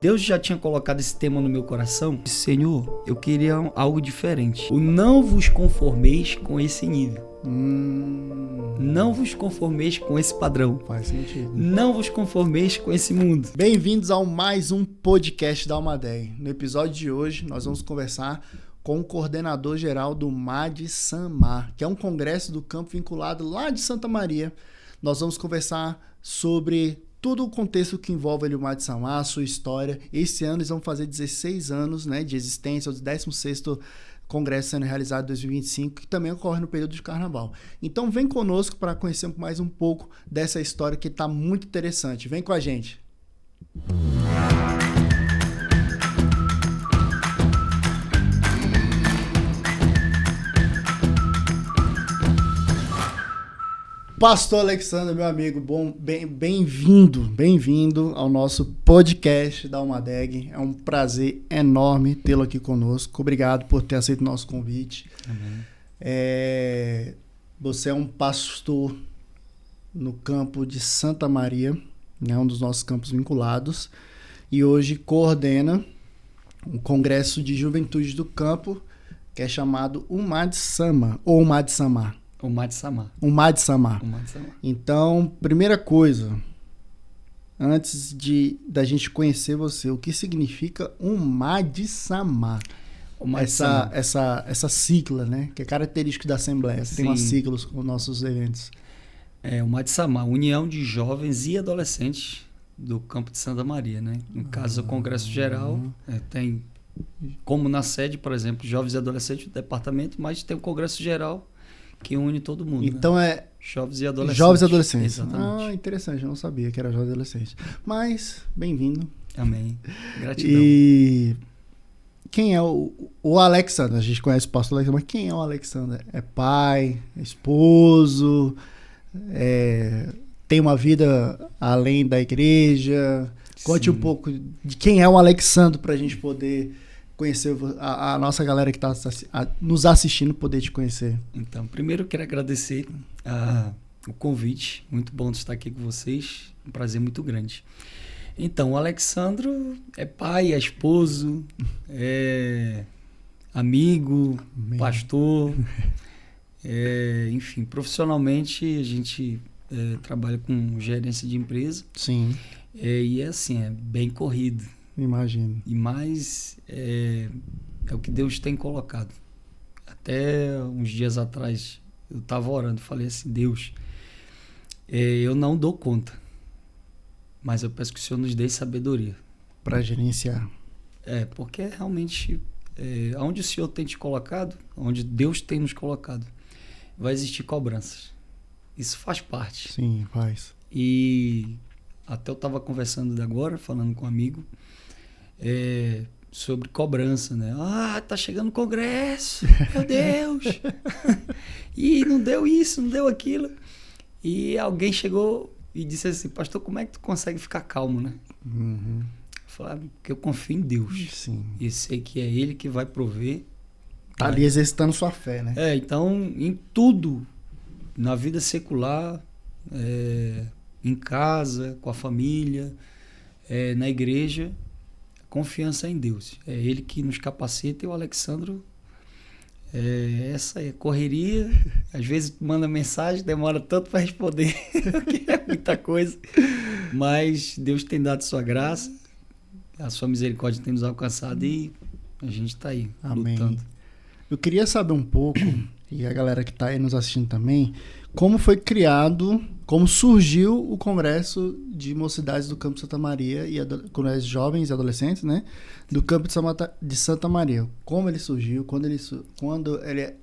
Deus já tinha colocado esse tema no meu coração. Senhor, eu queria algo diferente. O não vos conformeis com esse nível. Não vos conformeis com esse padrão. Faz sentido. Não vos conformeis com esse mundo. Bem-vindos ao mais um podcast da Almadeg. No episódio de hoje, nós vamos conversar com o coordenador geral do MAD Samar, que é um congresso do campo vinculado lá de Santa Maria. Nós vamos conversar sobre todo o contexto que envolve ali o MAD Samar, a sua história. Esse ano eles vão fazer 16 anos, né, de existência, o 16º congresso sendo realizado em 2025, que também ocorre no período de carnaval. Então vem conosco para conhecer mais um pouco dessa história que está muito interessante. Vem com a gente. Pastor Alexandre, meu amigo, bem-vindo ao nosso podcast da Almadeg. É um prazer enorme tê-lo aqui conosco. Obrigado por ter aceito o nosso convite. Amém. Você é um pastor no campo de Santa Maria, né, um dos nossos campos vinculados, e hoje coordena um congresso de juventude do campo que é chamado o MAD Samar, ou MAD Samar. O MAD Samar. O MAD Samar. O MAD Samar. Então, primeira coisa, antes da gente conhecer você, o que significa um MAD Samar? Essa sigla, né? Que é característico da Assembleia. Tem umas siglas com nossos eventos. O MAD Samar, União de Jovens e Adolescentes do Campo de Santa Maria, né? No caso, o Congresso Geral tem, como na sede, por exemplo, Jovens e Adolescentes do departamento, mas tem o Congresso Geral que une todo mundo. Então, né? Jovens e Adolescentes. Jovens e Adolescentes. Exatamente. Ah, interessante. Eu não sabia que era Jovens e Adolescentes. Mas, bem-vindo. Amém. Gratidão. E quem é o Alexandre? A gente conhece o pastor Alexandre, mas quem é o Alexandre? É pai, é esposo, tem uma vida além da igreja? Conte um pouco de quem é o Alexandre para a gente poder conhecer a nossa galera que está nos assistindo, poder te conhecer. Então, primeiro eu quero agradecer o convite. Muito bom estar aqui com vocês. Um prazer muito grande. Então, o Alexandro é pai, é esposo, é amigo, pastor. Enfim, profissionalmente a gente trabalha com gerência de empresa. Sim. E assim, é bem corrido. Imagino. E mais é o que Deus tem colocado. Até uns dias atrás eu estava orando, falei assim: Deus, eu não dou conta, mas eu peço que o Senhor nos dê sabedoria para gerenciar. Porque realmente onde o Senhor tem te colocado, onde Deus tem nos colocado, vai existir cobranças. Isso faz parte. Sim, faz. E até eu estava conversando agora, falando com um amigo, sobre cobrança, né? Tá chegando o congresso, meu Deus! E não deu isso, não deu aquilo. E alguém chegou e disse assim: pastor, como é que tu consegue ficar calmo, né? Uhum. Eu falei: porque eu confio em Deus. Sim. E sei que é Ele que vai prover. Tá ali exercitando sua fé, né? Então, em tudo, na vida secular, em casa, com a família, na igreja, confiança em Deus. É Ele que nos capacita. E o Alexandro, essa correria, às vezes manda mensagem, demora tanto para responder, porque é muita coisa, mas Deus tem dado sua graça, a sua misericórdia tem nos alcançado e a gente está aí. Amém. Lutando. Eu queria saber um pouco, e a galera que está aí nos assistindo também, como foi criado, como surgiu o Congresso de Mocidades do Campo de Santa Maria e Congresso de Jovens e Adolescentes, né? Do Campo de Santa Maria. Como ele surgiu,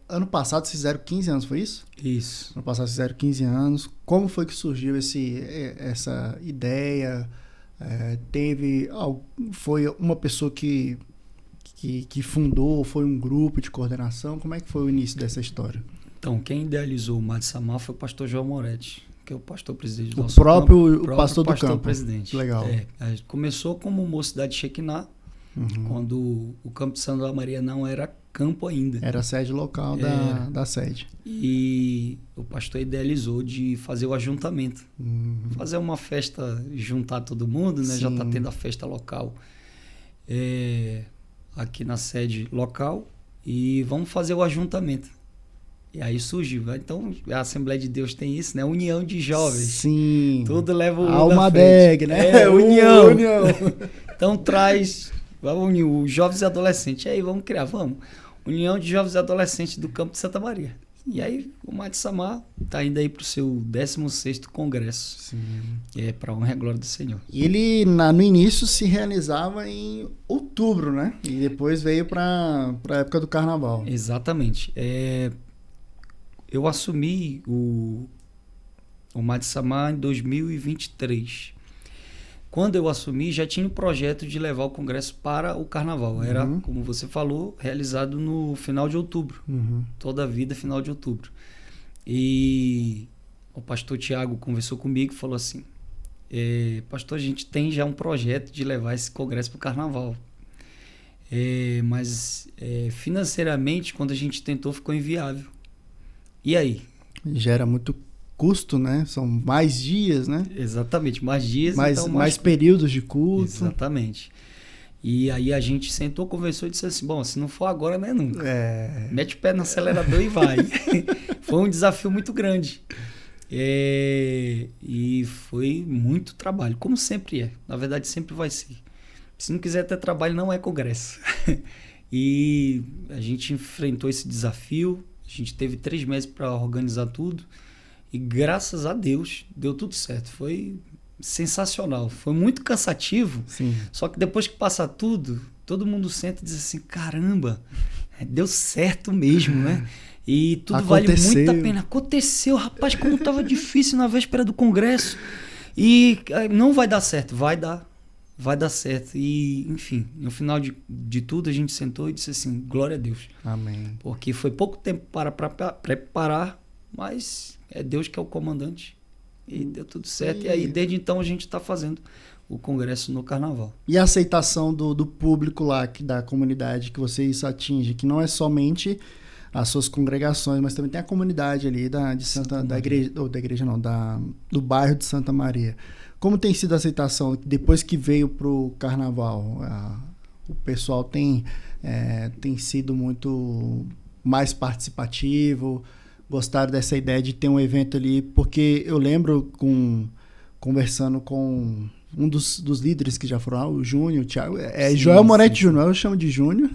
ano passado fizeram 15 anos, foi isso? Isso. Ano passado fizeram 15 anos. Como foi que surgiu essa ideia? Foi uma pessoa que fundou, foi um grupo de coordenação? Como é que foi o início dessa história? Então, quem idealizou o MAD Samar foi o pastor João Moretti, que é o pastor presidente do nosso campo. O próprio pastor do campo. Presidente. Legal. Começou como Mocidade Shekinah, quando o Campo de Santa Maria não era campo ainda. Era a sede local da sede. E o pastor idealizou de fazer o ajuntamento. Fazer uma festa, juntar todo mundo, né? Já está tendo a festa local aqui na sede local e vamos fazer o ajuntamento. E aí surgiu. Então, a Assembleia de Deus tem isso, né? União de jovens. Sim. Tudo leva o Almadeg, né? União. União. Então, vamos unir os jovens e adolescentes. E aí, vamos criar, vamos. União de Jovens e Adolescentes do Campo de Santa Maria. E aí, o Madi Samar está indo aí para o seu 16º congresso. Sim. Para a honra e a glória do Senhor. E ele, no início, se realizava em outubro, né? E depois veio para a época do carnaval. Exatamente. Eu assumi o Madi Samar em 2023. Quando eu assumi, já tinha um projeto de levar o congresso para o carnaval. Era, como você falou, realizado no final de outubro. Toda a vida, final de outubro. E o pastor Tiago conversou comigo e falou assim, pastor, a gente tem já um projeto de levar esse congresso para o carnaval. Mas financeiramente, quando a gente tentou, ficou inviável. E aí? Gera muito custo, né? São mais dias, né? Exatamente, mais dias. Mais períodos de culto. Exatamente. E aí a gente sentou, conversou e disse assim, bom, se não for agora, não é nunca. Mete o pé no acelerador e vai. Foi um desafio muito grande. E foi muito trabalho, como sempre é. Na verdade, sempre vai ser. Se não quiser ter trabalho, não é congresso. E a gente enfrentou esse desafio. A gente teve 3 meses para organizar tudo. E graças a Deus, deu tudo certo. Foi sensacional. Foi muito cansativo. Sim. Só que depois que passa tudo, todo mundo senta e diz assim, caramba, deu certo mesmo, né? E tudo vale muito a pena. Aconteceu, rapaz, como estava difícil na véspera do congresso. E não vai dar certo. Vai dar certo. E, enfim, no final de tudo, a gente sentou e disse assim, glória a Deus. Amém. Porque foi pouco tempo para preparar, mas é Deus que é o comandante. E deu tudo certo. E aí, desde então, a gente está fazendo o congresso no carnaval. E a aceitação do público lá, da comunidade que vocês atingem, que não é somente as suas congregações, mas também tem a comunidade ali da igreja não, do bairro de Santa Maria. Como tem sido a aceitação depois que veio para o carnaval? O pessoal tem sido muito mais participativo, gostaram dessa ideia de ter um evento ali, porque eu lembro conversando com um dos líderes que já foram, o Júnior, o Thiago, Joel Moretti Júnior, eu chamo de Júnior,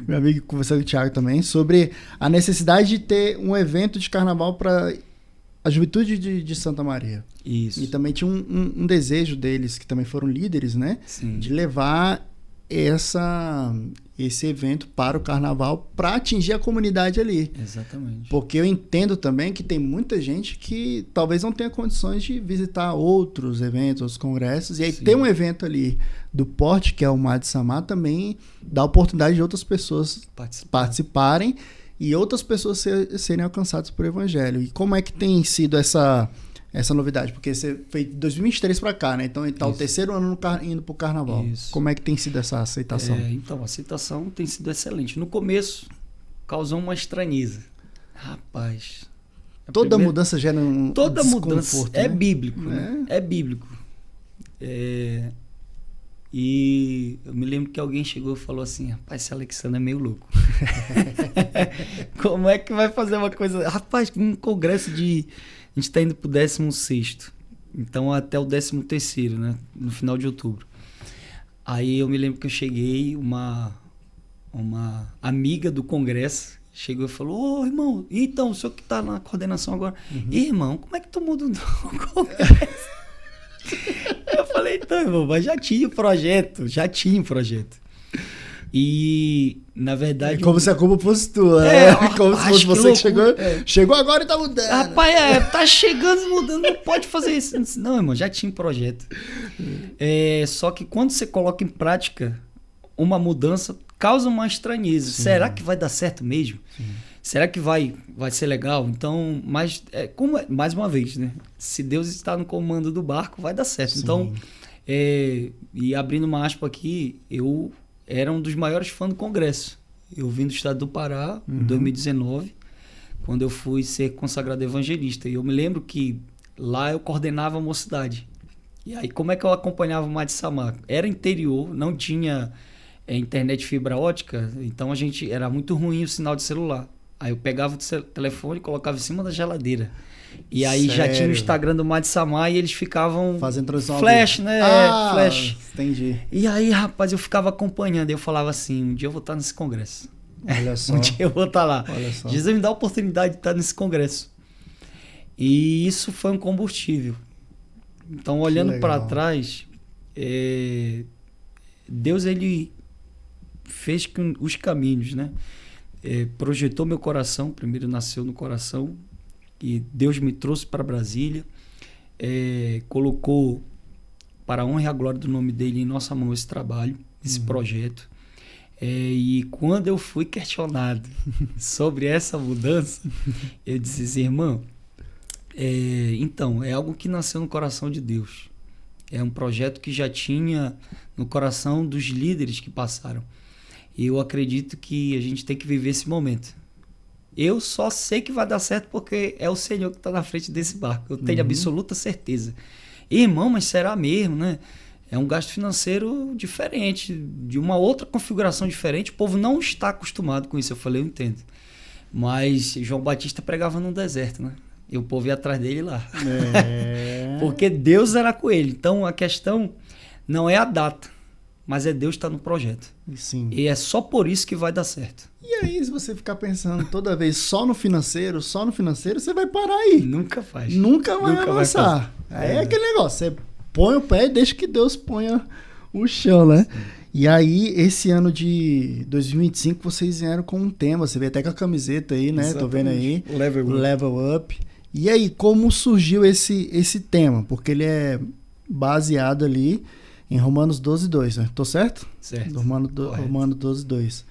meu amigo conversando com o Thiago também, sobre a necessidade de ter um evento de carnaval para a juventude de Santa Maria. Isso. E também tinha um desejo deles, que também foram líderes, né? Sim. De levar esse evento para o carnaval para atingir a comunidade ali. Exatamente. Porque eu entendo também que tem muita gente que talvez não tenha condições de visitar outros eventos, outros congressos, e aí ter um evento ali do porte, que é o Madi Samar, também dá a oportunidade de outras pessoas participarem e outras pessoas serem alcançadas por evangelho. E como é que tem sido essa novidade? Porque você fez de 2023 para cá, né? Então está o 3º ano indo para o carnaval. Isso. Como é que tem sido essa aceitação? Então, a aceitação tem sido excelente. No começo, causou uma estranheza. Rapaz... Toda mudança gera Toda mudança né? É bíblico, né? É bíblico. E eu me lembro que alguém chegou e falou assim, rapaz, esse Alexandre é meio louco. Como é que vai fazer uma coisa... Rapaz, um congresso de... A gente está indo para o 16º. Então, até o 13º, né? No final de outubro. Aí eu me lembro que eu cheguei, uma amiga do congresso chegou e falou, irmão, então, o senhor que está na coordenação agora. Irmão, como é que tu muda o congresso? Eu falei, então, irmão, mas já tinha projeto. E, na verdade... É como se a culpa fosse tua, né? Como se fosse você que chegou agora e tá mudando. Rapaz, tá chegando e mudando, não pode fazer isso. Não, irmão, já tinha projeto. Só que quando você coloca em prática uma mudança, causa uma estranheza. Sim. Será que vai dar certo mesmo? Sim. Será que vai ser legal? Então, mais uma vez, né? Se Deus está no comando do barco, vai dar certo. Sim. Então, e abrindo uma aspa aqui, eu era um dos maiores fãs do congresso. Eu vim do estado do Pará, em 2019, quando eu fui ser consagrado evangelista. E eu me lembro que lá eu coordenava a mocidade. E aí, como é que eu acompanhava o Madi Samar? Era interior, não tinha internet fibra ótica, então era muito ruim o sinal de celular. Aí eu pegava o telefone e colocava em cima da geladeira. E aí já tinha o Instagram do Madi Samar e eles ficavam... Fazendo transmissão flash, né? Flash. Entendi. E aí, rapaz, eu ficava acompanhando. Eu falava assim, um dia eu vou estar nesse congresso. Olha só. Um dia eu vou estar lá. Olha só. Jesus me dá a oportunidade de estar nesse congresso. E isso foi um combustível. Então, olhando para trás, Deus, ele fez que os caminhos, né? Projetou meu coração, primeiro nasceu no coração, e Deus me trouxe para Brasília, colocou para a honra e a glória do nome dele em nossa mão esse trabalho, esse projeto. E quando eu fui questionado sobre essa mudança, eu disse assim, irmão, então, é algo que nasceu no coração de Deus. É um projeto que já tinha no coração dos líderes que passaram. E eu acredito que a gente tem que viver esse momento. Eu só sei que vai dar certo porque é o Senhor que está na frente desse barco. Eu tenho absoluta certeza. Irmão, mas será mesmo, né? É um gasto financeiro diferente, de uma outra configuração diferente. O povo não está acostumado com isso. Eu falei, eu entendo. Mas João Batista pregava no deserto, né? E o povo ia atrás dele lá. Porque Deus era com ele. Então a questão não é a data, mas é Deus que está no projeto. Sim. E é só por isso que vai dar certo. E aí, se você ficar pensando toda vez só no financeiro, você vai parar aí. Nunca faz. Nunca vai avançar. Aí é aquele negócio, você põe o pé e deixa que Deus ponha o chão, né? Sim. E aí, esse ano de 2025, vocês vieram com um tema. Você vê até com a camiseta aí, né? Exatamente. Tô vendo aí. Level Up. E aí, como surgiu esse tema? Porque ele é baseado ali em Romanos 12:2, né? Tô certo? Certo. Romanos 12:2.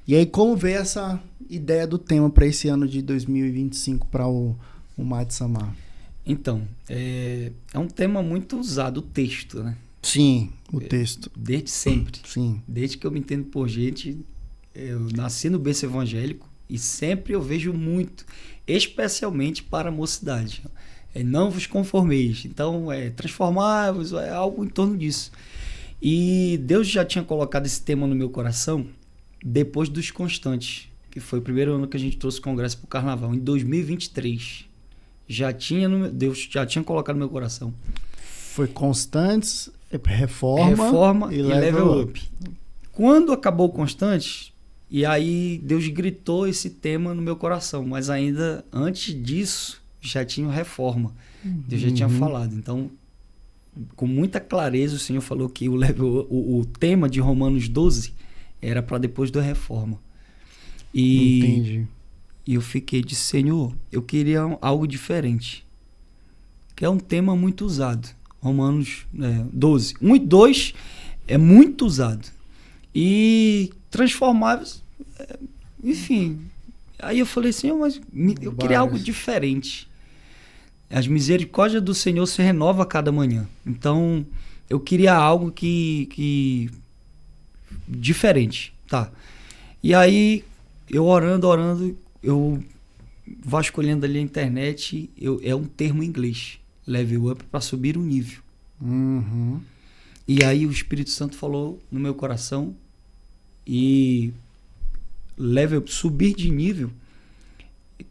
E aí, como veio essa ideia do tema para esse ano de 2025 para o Madi Samar? Então, é um tema muito usado, o texto, né? Sim, o texto. Desde sempre. Sim. Desde que eu me entendo por gente, eu nasci no berço evangélico e sempre eu vejo muito, especialmente para a mocidade. Não vos conformeis. Então, transformar-vos, é algo em torno disso. E Deus já tinha colocado esse tema no meu coração depois dos Constantes, que foi o primeiro ano que a gente trouxe o congresso para o Carnaval, em 2023. Deus já tinha colocado no meu coração. Foi Constantes, Reforma e Level Up. Quando acabou o Constantes, e aí Deus gritou esse tema no meu coração, mas ainda antes disso já tinha o Reforma. Deus já tinha falado. Então, com muita clareza, o Senhor falou que o tema de Romanos 12 era para depois do Reforma. Entendi. E eu fiquei de Senhor, eu queria algo diferente. Que é um tema muito usado. Romanos 12. 1 e 2 é muito usado. E transformáveis, enfim. Aí eu falei, Senhor, mas eu queria algo diferente. As misericórdias do Senhor se renovam a cada manhã. Então, eu queria algo que diferente, tá? E aí, eu orando, eu vasculhando ali a internet, é um termo em inglês, level up, para subir o nível. E aí o Espírito Santo falou no meu coração, e level up, subir de nível,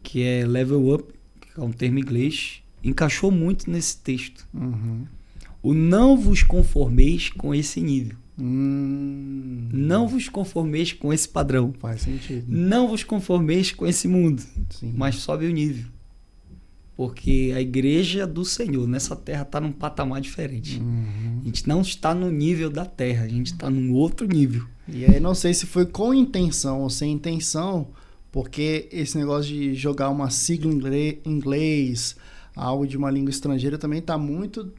que é level up, que é um termo em inglês, encaixou muito nesse texto. O não vos conformeis com esse nível. Não vos conformeis com esse padrão. Faz sentido. Não vos conformeis com esse mundo. Sim. Mas sobe o nível. Porque a igreja do Senhor nessa terra está num patamar diferente. A gente não está no nível da terra, a gente está num outro nível. E aí não sei se foi com intenção ou sem intenção, porque esse negócio de jogar uma sigla em inglês, algo de uma língua estrangeira, também está muito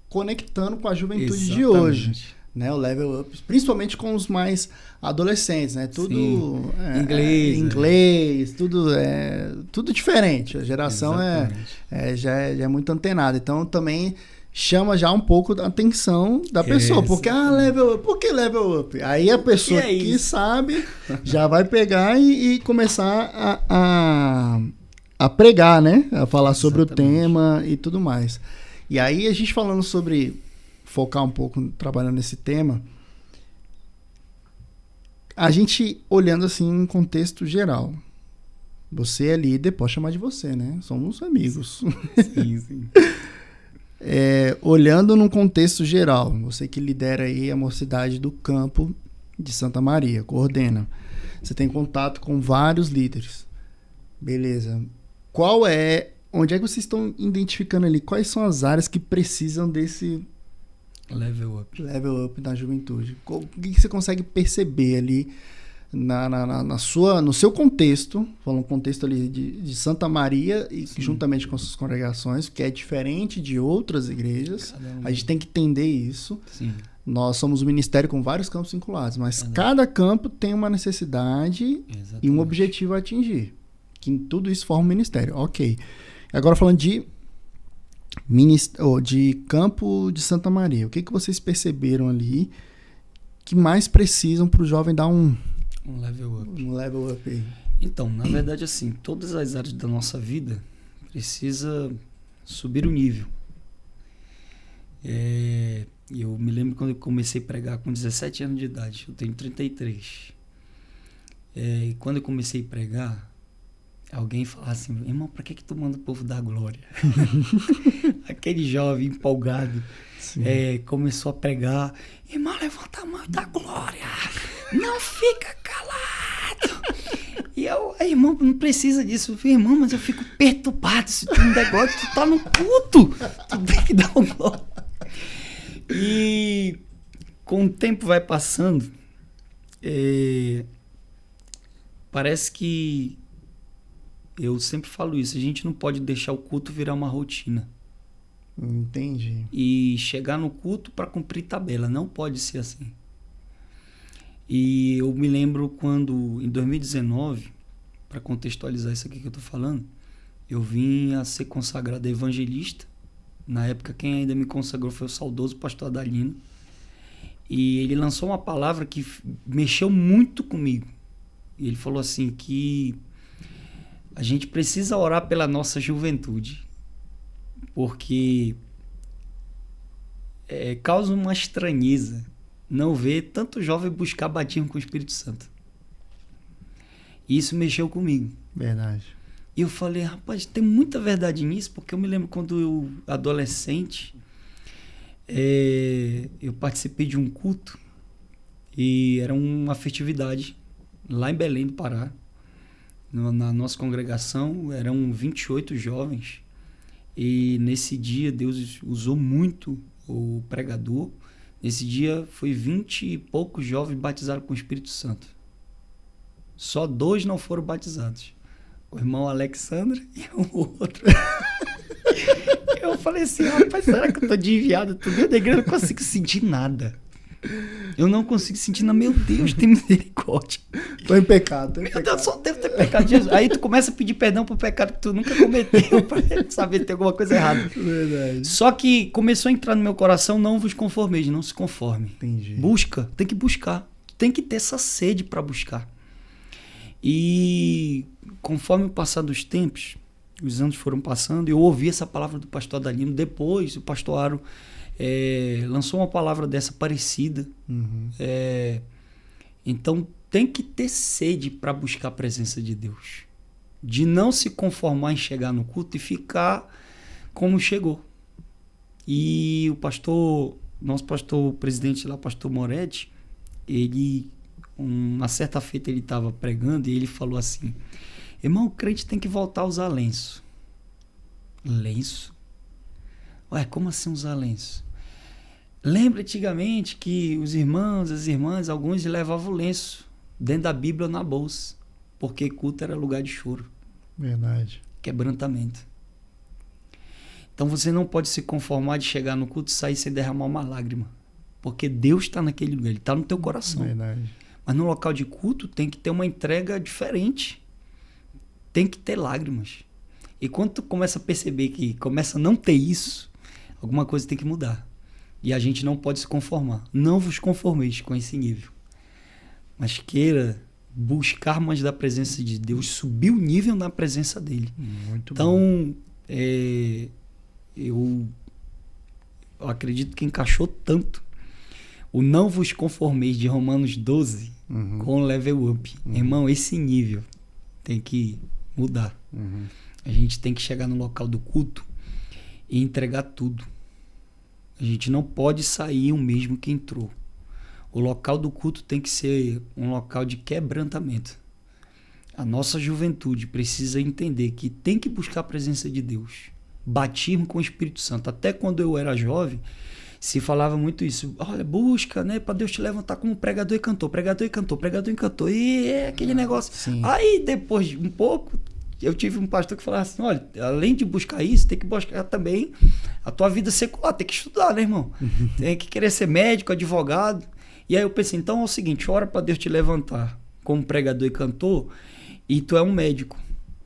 conectando com a juventude de hoje. Né, o level up, principalmente com os mais adolescentes, né? Tudo inglês, tudo diferente. A geração já é muito antenada. Então também chama já um pouco a atenção da pessoa. Porque level up, por que level up? Aí a pessoa que sabe já vai pegar e começar a pregar, né? A falar sobre o tema e tudo mais. E aí a gente falando sobre focar um pouco trabalhando nesse tema. A gente olhando assim em contexto geral. Você é líder, posso chamar de você, né? Somos amigos. Sim. Olhando num contexto geral, você que lidera aí a Mocidade do Campo de Santa Maria, coordena. Você tem contato com vários líderes. Beleza. Onde é que vocês estão identificando ali? Quais são as áreas que precisam desse level up na juventude? O que você consegue perceber ali no seu contexto, falando contexto ali de Santa Maria e juntamente com suas congregações, que é diferente de outras igrejas. A gente tem que entender isso. Sim. Nós somos um ministério com vários campos vinculados, mas cada campo tem uma necessidade e um objetivo a atingir. Que tudo isso forma um ministério. Ok. Agora falando de campo de Santa Maria, o que vocês perceberam ali que mais precisam para o jovem dar um level up aí? Então, na verdade, assim, todas as áreas da nossa vida precisa subir o nível. Eu me lembro quando eu comecei a pregar com 17 anos de idade. Eu tenho 33. E quando eu comecei a pregar, alguém falava assim: irmão, pra que tu manda o povo dar glória? Aquele jovem empolgado começou a pregar: irmão, levanta a mão e dá glória, não fica calado. E eu, irmão, não precisa disso. Eu falei: irmão, mas eu fico perturbado se tu não der glória, tu tá no culto, tu tem que dar glória. E com o tempo vai passando, parece que eu sempre falo isso, a gente não pode deixar o culto virar uma rotina. Entendi. E chegar no culto para cumprir tabela, não pode ser assim. E eu me lembro quando, em 2019, para contextualizar isso aqui que eu tô falando, eu vim a ser consagrado evangelista. Na época, quem ainda me consagrou foi o saudoso pastor Adalino. E ele lançou uma palavra que mexeu muito comigo. E ele falou assim que a gente precisa orar pela nossa juventude, porque causa uma estranheza não ver tanto jovem buscar batismo com o Espírito Santo. E isso mexeu comigo. Verdade. E eu falei: rapaz, tem muita verdade nisso, porque eu me lembro quando eu, adolescente, eu participei de um culto e era uma festividade lá em Belém do Pará. Na nossa congregação eram 28 jovens e nesse dia Deus usou muito o pregador. Nesse dia foi 20 e poucos jovens batizados com o Espírito Santo. Só 2 não foram batizados: o irmão Alexandre e o outro. Eu falei assim: rapaz, será que eu tô desviado? Tô dentro da igreja, eu não consigo sentir nada. Eu não consigo sentir nada. Meu Deus, tem misericórdia. Tô em pecado. Meu Deus, só devo ter pecado. Jesus. Aí tu começa a pedir perdão pro pecado que tu nunca cometeu, pra saber que tem alguma coisa errada. Verdade. Só que começou a entrar no meu coração: não vos conformeis, não se conforme. Entendi. Busca, tem que buscar. Tem que ter essa sede para buscar. E conforme o passar dos tempos, os anos foram passando, eu ouvi essa palavra do pastor Adalino. Depois o pastor Aro lançou uma palavra dessa parecida. Uhum. Então tem que ter sede para buscar a presença de Deus, de não se conformar em chegar no culto e ficar como chegou. E nosso pastor presidente lá, pastor Moretti, ele, uma certa feita, ele estava pregando e ele falou assim: irmão, o crente tem que voltar a usar lenço. Lenço? Ué, como assim usar lenço? Lembra antigamente que os irmãos, as irmãs, alguns levavam o lenço dentro da Bíblia na bolsa, porque culto era lugar de choro. Verdade. Quebrantamento. Então você não pode se conformar de chegar no culto e sair sem derramar uma lágrima, porque Deus está naquele lugar, Ele está no teu coração. Verdade. Mas no local de culto tem que ter uma entrega diferente. Tem que ter lágrimas. E quando tu começa a perceber que começa a não ter isso, alguma coisa tem que mudar. E a gente não pode se conformar. Não vos conformeis com esse nível, mas queira buscar mais da presença de Deus, subir o nível na presença dele. Muito então, bom. Eu eu acredito que encaixou tanto. O não vos conformeis de Romanos 12 com o level up. Irmão, esse nível tem que mudar. A gente tem que chegar no local do culto e entregar tudo. A gente não pode sair o mesmo que entrou. O local do culto tem que ser um local de quebrantamento. A nossa juventude precisa entender que tem que buscar a presença de Deus. Batismo com o Espírito Santo. Até quando eu era jovem, se falava muito isso. Olha, busca, né, para Deus te levantar como pregador e cantor. Pregador e cantor, pregador e cantor. E é aquele negócio. Sim. Aí, depois de um pouco, eu tive um pastor que falava assim, olha, além de buscar isso, tem que buscar também a tua vida secular. Tem que estudar, né, irmão? Tem que querer ser médico, advogado. E aí eu pensei, então é o seguinte, ora para Deus te levantar como pregador e cantor, e tu é um médico.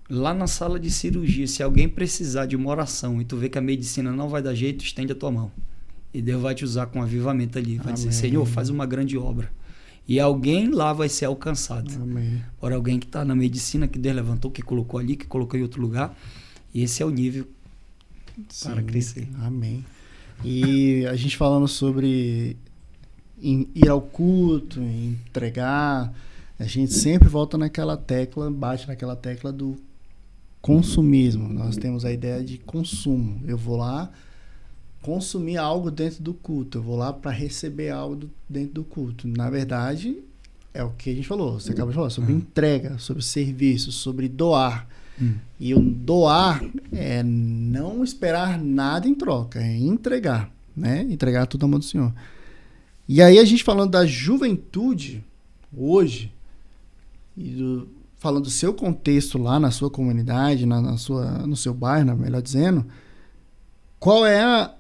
Lá na sala de cirurgia, se alguém precisar de uma oração e tu vê que a medicina não vai dar jeito, estende a tua mão. E Deus vai te usar com avivamento ali. Vai dizer, Senhor, faz uma grande obra. E alguém lá vai ser alcançado. Amém. Por alguém que está na medicina, que Deus levantou, que colocou ali, que colocou em outro lugar. E esse é o nível para crescer. Amém. E a gente falando sobre ir ao culto, entregar, a gente sempre volta naquela tecla, bate naquela tecla do consumismo. Nós temos a ideia de consumo. Eu vou lá consumir algo dentro do culto. Eu vou lá para receber algo dentro do culto. Na verdade, é o que a gente falou. Você acabou de falar sobre entrega, sobre serviço, sobre doar. E o doar é não esperar nada em troca, é entregar, né? Entregar tudo à mão do Senhor. E aí a gente falando da juventude hoje, e falando do seu contexto lá na sua comunidade, no seu bairro, melhor dizendo, qual é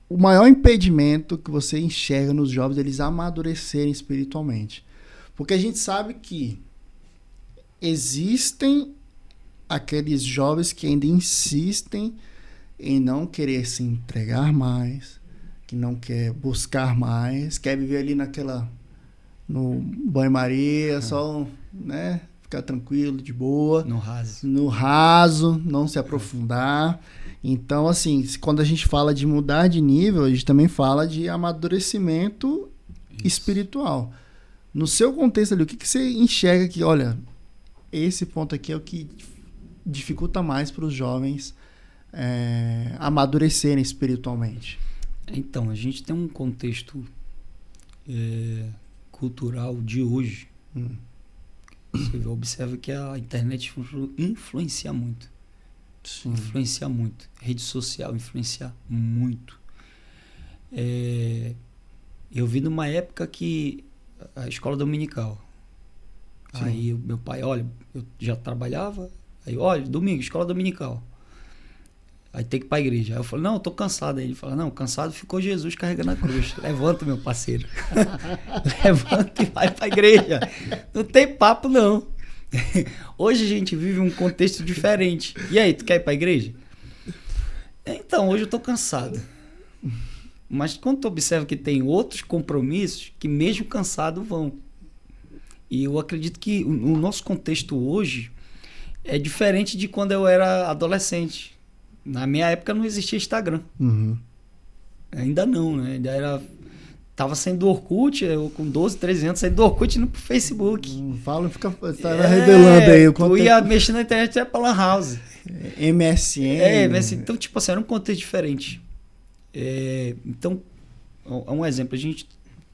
o maior impedimento que você enxerga nos jovens eles amadurecerem espiritualmente? Porque a gente sabe que existem aqueles jovens que ainda insistem em não querer se entregar mais, que não quer buscar mais, quer viver ali no banho-maria, só, né, ficar tranquilo, de boa. No raso, não se aprofundar. Então, assim, quando a gente fala de mudar de nível, a gente também fala de amadurecimento espiritual. No seu contexto ali, o que você enxerga que, olha, esse ponto aqui é o que dificulta mais para os jovens amadurecerem espiritualmente? Então, a gente tem um contexto cultural de hoje. Você observa que a internet influencia muito. Sim. Influencia muito. Rede social influencia muito. Eu vi numa época que a escola dominical. Sim. Aí meu pai, olha, eu já trabalhava, aí, olha, domingo, escola dominical. Aí tem que ir pra igreja. Aí eu falei, não, eu tô cansado. Aí ele fala, não, cansado ficou Jesus carregando a cruz. Levanta, meu parceiro. Levanta e vai pra igreja. Não tem papo, não. Hoje a gente vive um contexto diferente. E aí, tu quer ir pra igreja? Então, hoje eu tô cansado. Mas quando tu observa que tem outros compromissos que mesmo cansado vão. E eu acredito que o nosso contexto hoje é diferente de quando eu era adolescente. Na minha época não existia Instagram. Ainda não, né? Ainda era... Tava saindo do Orkut, eu com 12, 13 anos, saindo do Orkut no Facebook. Fala, tava revelando aí. Eu ia mexer na internet até pra Lan House. MSN. MSN. Então, tipo assim, era um contexto diferente. Então, um exemplo.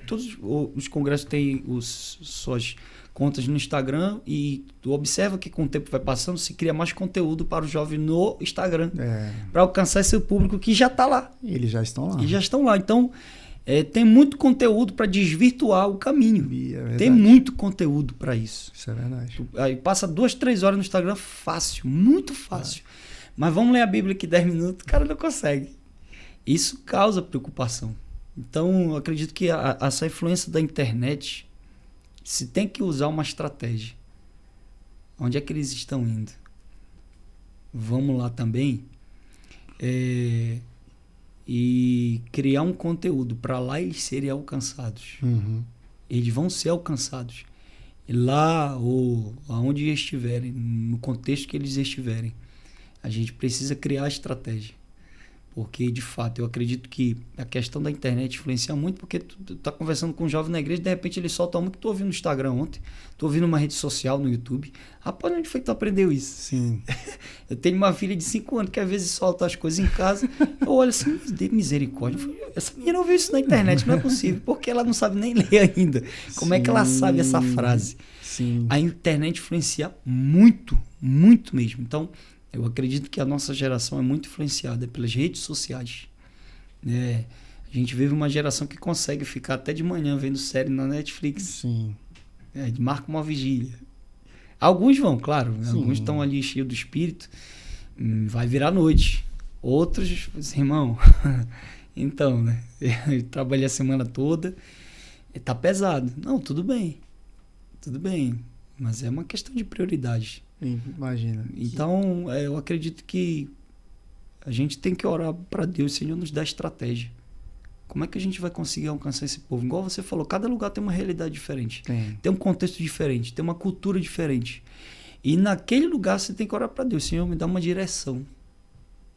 Todos os congressos têm suas contas no Instagram e tu observa que com o tempo vai passando, se cria mais conteúdo para o jovem no Instagram. Para alcançar esse público que já está lá. Eles já estão lá. E já estão lá. Então, tem muito conteúdo para desvirtuar o caminho. Tem muito conteúdo para isso. Isso é verdade. Aí passa 2, 3 horas no Instagram, fácil, muito fácil. Mas vamos ler a Bíblia aqui 10 minutos, o cara não consegue. Isso causa preocupação. Então, eu acredito que essa influência da internet, se tem que usar uma estratégia. Onde é que eles estão indo? Vamos lá também. E criar um conteúdo para lá eles serem alcançados. Eles vão ser alcançados. E lá ou aonde estiverem, no contexto que eles estiverem, a gente precisa criar a estratégia Porque, de fato, eu acredito que a questão da internet influencia muito, porque tu tá conversando com um jovem na igreja e de repente ele solta uma que tu ouviu no Instagram ontem, tu ouviu numa rede social, no YouTube. Rapaz, onde foi que tu aprendeu isso? Sim. Eu tenho uma filha de 5 anos que às vezes solta as coisas em casa, eu olho assim, de misericórdia. Eu falei, essa menina ouviu isso na internet, não é possível, porque ela não sabe nem ler ainda. Como é que ela sabe essa frase? Sim. A internet influencia muito, muito mesmo. Então, eu acredito que a nossa geração é muito influenciada pelas redes sociais. A gente vive uma geração que consegue ficar até de manhã vendo série na Netflix. Sim. Marca uma vigília. Alguns vão, claro. Sim. Alguns estão ali cheios do espírito. Vai virar noite. Outros, irmão, então, né? Eu trabalhei a semana toda. Tá pesado. Não, tudo bem. Tudo bem. Mas é uma questão de prioridade. Imagina. Então, eu acredito que a gente tem que orar para Deus, Senhor, nos dá estratégia. Como é que a gente vai conseguir alcançar esse povo? Igual você falou, cada lugar tem uma realidade diferente. Tem um contexto diferente, tem uma cultura diferente. E naquele lugar você tem que orar para Deus. Senhor, me dá uma direção.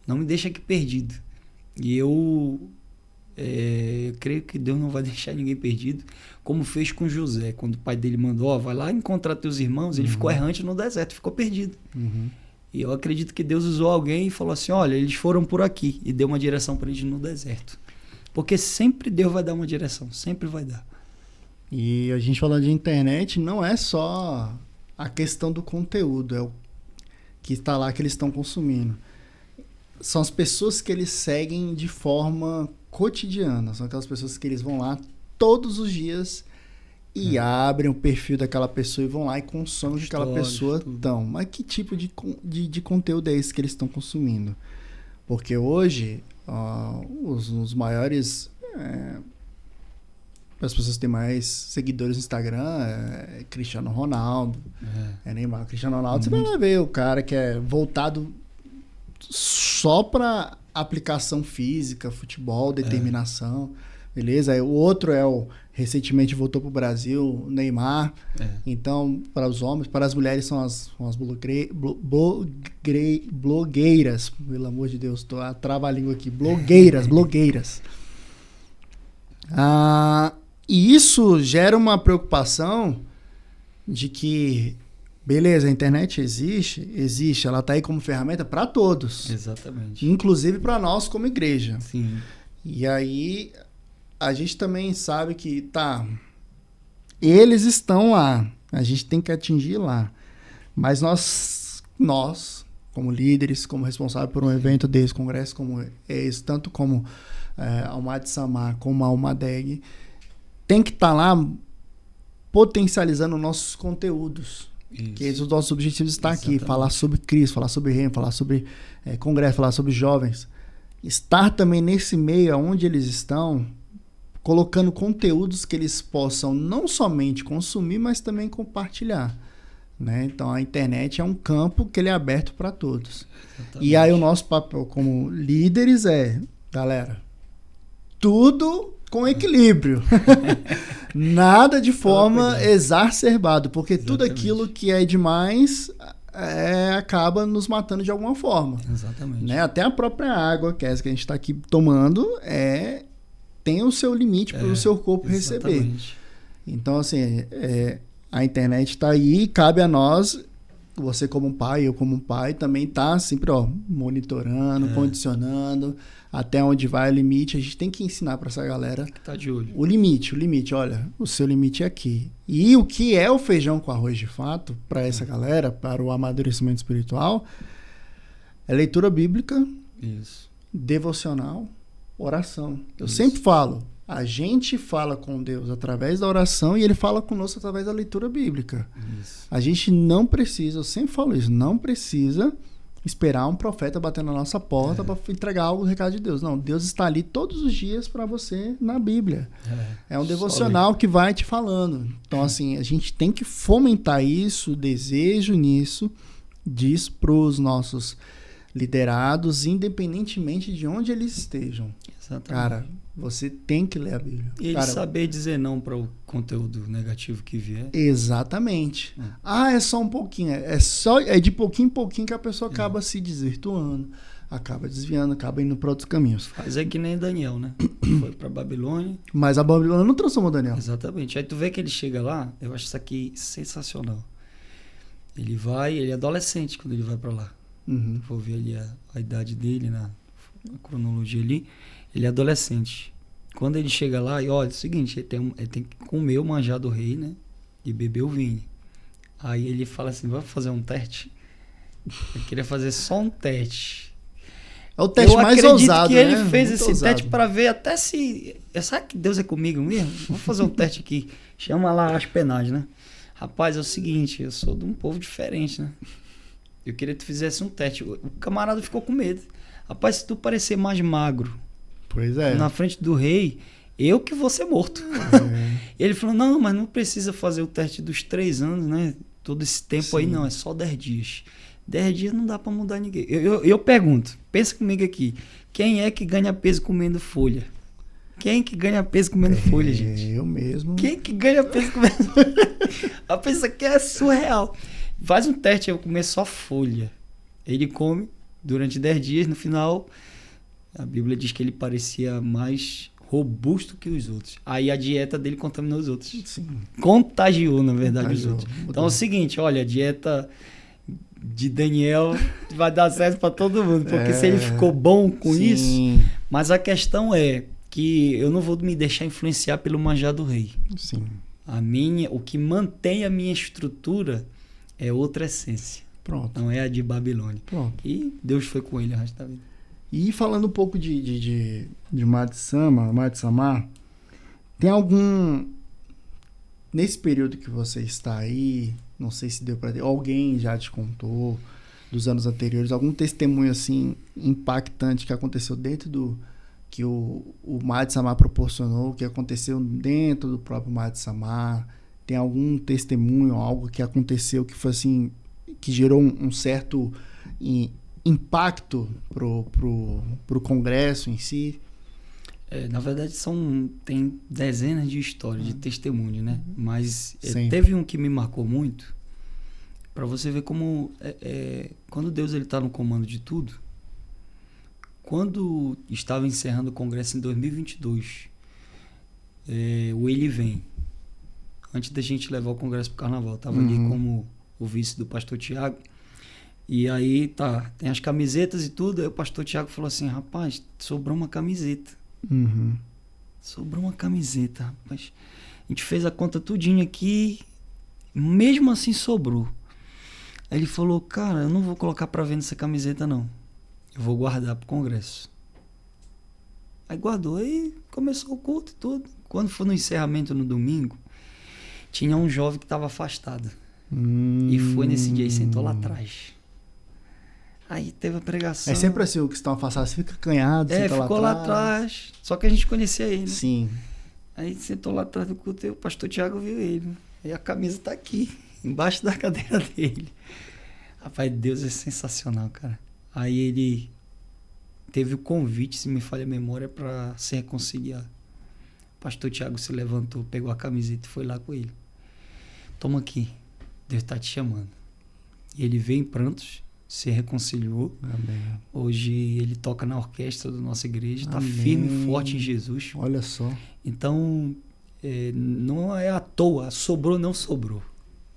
Não me deixa aqui perdido. E eu creio que Deus não vai deixar ninguém perdido, como fez com José, quando o pai dele mandou, vai lá encontrar teus irmãos, ele ficou errante no deserto, ficou perdido. E eu acredito que Deus usou alguém e falou assim, olha, eles foram por aqui, e deu uma direção para eles no deserto. Porque sempre Deus vai dar uma direção, sempre vai dar. E a gente falando de internet, não é só a questão do conteúdo, é o que está lá que eles estão consumindo. São as pessoas que eles seguem de forma cotidiana. São aquelas pessoas que eles vão lá todos os dias e abrem o perfil daquela pessoa e vão lá e consomem o que aquela pessoa estão. Mas que tipo de conteúdo é esse que eles estão consumindo? Porque hoje, os maiores... as pessoas que têm mais seguidores no Instagram é Cristiano Ronaldo, Neymar. Cristiano Ronaldo, você vai lá ver o cara que é voltado só para aplicação física, futebol, determinação, beleza? Aí o outro recentemente voltou pro Brasil, o Neymar. Então, para os homens, para as mulheres são as blogueiras, pelo amor de Deus, tô a trava-língua aqui, blogueiras. E isso gera uma preocupação de que, beleza, a internet existe, ela está aí como ferramenta para todos. Exatamente. Inclusive para nós como igreja. Sim. E aí, a gente também sabe que, eles estão lá, a gente tem que atingir lá. Mas nós como líderes, como responsáveis por um evento desse, congresso como esse, tanto como a Mad Samar, como a Almadeg, tem que estar lá potencializando nossos conteúdos. Isso. Que os nossos objetivos estão aqui, falar sobre Cristo, falar sobre reino, falar sobre congresso, falar sobre jovens. Estar também nesse meio onde eles estão, colocando conteúdos que eles possam não somente consumir, mas também compartilhar. Né? Então a internet é um campo que ele é aberto para todos. Exatamente. E aí o nosso papel como líderes galera, tudo com equilíbrio. Nada de forma exacerbada, porque tudo aquilo que é demais acaba nos matando de alguma forma. Exatamente. Né? Até a própria água, que é essa que a gente está aqui tomando, tem o seu limite para o seu corpo receber. Então, assim, a internet está aí e cabe a nós, você como pai, eu como pai, também tá sempre monitorando, condicionando, até onde vai o limite. A gente tem que ensinar para essa galera tá de olho. O limite, olha, o seu limite é aqui. E o que é o feijão com arroz de fato, para essa galera, para o amadurecimento espiritual, é leitura bíblica, devocional, oração. Eu sempre falo, a gente fala com Deus através da oração e Ele fala conosco através da leitura bíblica. A gente não precisa, eu sempre falo isso, não precisa esperar um profeta bater na nossa porta para entregar o recado de Deus. Não, Deus está ali todos os dias para você na Bíblia. É um devocional que vai te falando. Então, assim, a gente tem que fomentar isso, o desejo disso para os nossos liderados, independentemente de onde eles estejam. Exatamente. Cara, você tem que ler a Bíblia. E ele saber dizer não para o conteúdo negativo que vier. Exatamente. É só um pouquinho. É de pouquinho em pouquinho que a pessoa acaba se desvirtuando, acaba desviando, acaba indo para outros caminhos. Fazer que nem Daniel, né? Foi para Babilônia. Mas a Babilônia não transformou Daniel. Exatamente. Aí tu vê que ele chega lá, eu acho isso aqui sensacional. Ele é adolescente quando ele vai para lá. Uhum. Vou ver ali a idade dele na cronologia ali. Ele é adolescente. Quando ele chega lá, e olha, é o seguinte, ele tem que comer o manjar do rei, né? E beber o vinho. Aí ele fala assim, vamos fazer um teste? Eu queria fazer só um teste. É o teste mais ousado, que né? ele fez Muito esse ousado. teste para ver até se... Sabe que Deus é comigo mesmo? Vou fazer um teste aqui. Chama lá as penagens, né? Rapaz, é o seguinte, eu sou de um povo diferente, né? Eu queria que tu fizesse um teste. O camarada ficou com medo. Rapaz, se tu parecer mais magro Pois é. na frente do rei, eu que vou ser morto. Ele falou, não, mas não precisa fazer o teste dos 3 anos, né? Todo esse tempo aí, não, é só 10 dias. 10 dias não dá pra mudar ninguém. Eu pergunto, pensa comigo aqui, quem é que ganha peso comendo folha? Quem que ganha peso comendo folha, gente? Eu mesmo. Quem que ganha peso comendo folha? A pessoa que é surreal. Faz um teste, eu comer só folha. Ele come durante 10 dias, no final, a Bíblia diz que ele parecia mais robusto que os outros. Aí a dieta dele contaminou os outros. Sim. Contagiou, na verdade, os outros. Mudou. Então é o seguinte, olha, a dieta de Daniel vai dar certo para todo mundo, porque se ele ficou bom com isso, mas a questão é que eu não vou me deixar influenciar pelo manjar do rei. Sim. O que mantém a minha estrutura é outra essência. Pronto. Não é a de Babilônia. Pronto. E Deus foi com ele o resto da vida. E falando um pouco de Madhya-Samar, tem algum... Nesse período que você está aí, não sei se deu para... Alguém já te contou dos anos anteriores, algum testemunho assim impactante que aconteceu dentro do... que o Madhya-Samar proporcionou, que aconteceu dentro do próprio Madhya-Samar? Tem algum testemunho, algo que aconteceu que foi assim, que gerou um certo impacto pro congresso em si? Na verdade, tem dezenas de histórias, de testemunho, né? Mas Sempre. teve um que me marcou muito, para você ver como quando Deus está no comando de tudo. Quando estava encerrando o congresso em 2022, o Ele Vem, antes da gente levar o congresso para o carnaval, estava ali como o vice do pastor Tiago. E aí tem as camisetas e tudo. Aí o pastor Tiago falou assim, rapaz, sobrou uma camiseta. Sobrou uma camiseta, rapaz. A gente fez a conta tudinho aqui, mesmo assim sobrou. Aí ele falou, cara, eu não vou colocar para vender essa camiseta não. Eu vou guardar pro congresso. Aí guardou, aí começou o culto e tudo. Quando foi no encerramento no domingo, tinha um jovem que estava afastado. E foi nesse dia e sentou lá atrás. Aí teve a pregação. É sempre assim, o que estão afastados fica acanhado, senta ficou lá atrás. Só que a gente conhecia ele. Sim. Aí sentou lá atrás do culto e o pastor Tiago viu ele. Aí a camisa tá aqui, embaixo da cadeira dele. Rapaz, Deus é sensacional, cara. Aí ele teve o convite, se me falha a memória, para se reconciliar. O pastor Tiago se levantou, pegou a camiseta e foi lá com ele. Toma aqui, Deus está te chamando. E ele veio em prantos, se reconciliou. Amém. Hoje ele toca na orquestra da nossa igreja, está firme e forte em Jesus. Olha só. Então, não é à toa, sobrou, não sobrou.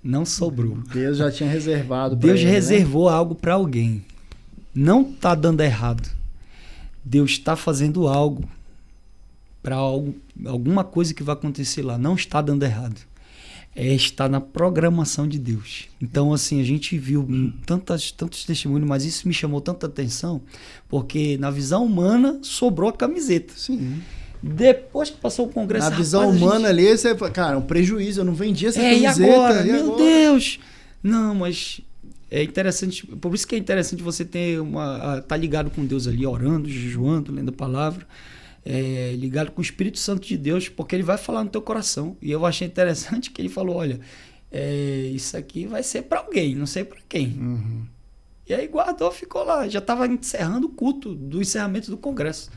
Não sobrou. Deus já tinha reservado. Deus ele, reservou algo para alguém. Não está dando errado. Deus está fazendo algo para alguma coisa que vai acontecer lá. Não está dando errado. Está na programação de Deus. Então, assim, a gente viu tantos testemunhos, mas isso me chamou tanta atenção, porque na visão humana sobrou a camiseta. Sim. Depois que passou o congresso... Na visão humana ali, você, cara, um prejuízo. Eu não vendi essa camiseta. E agora? Meu Deus! Não, mas... É interessante, por isso que é interessante você ter tá ligado com Deus ali, orando, jejuando, lendo a palavra, ligado com o Espírito Santo de Deus, porque ele vai falar no teu coração. E eu achei interessante que ele falou, olha, isso aqui vai ser para alguém, não sei para quem. E aí guardou, ficou lá, já estava encerrando o culto do encerramento do congresso.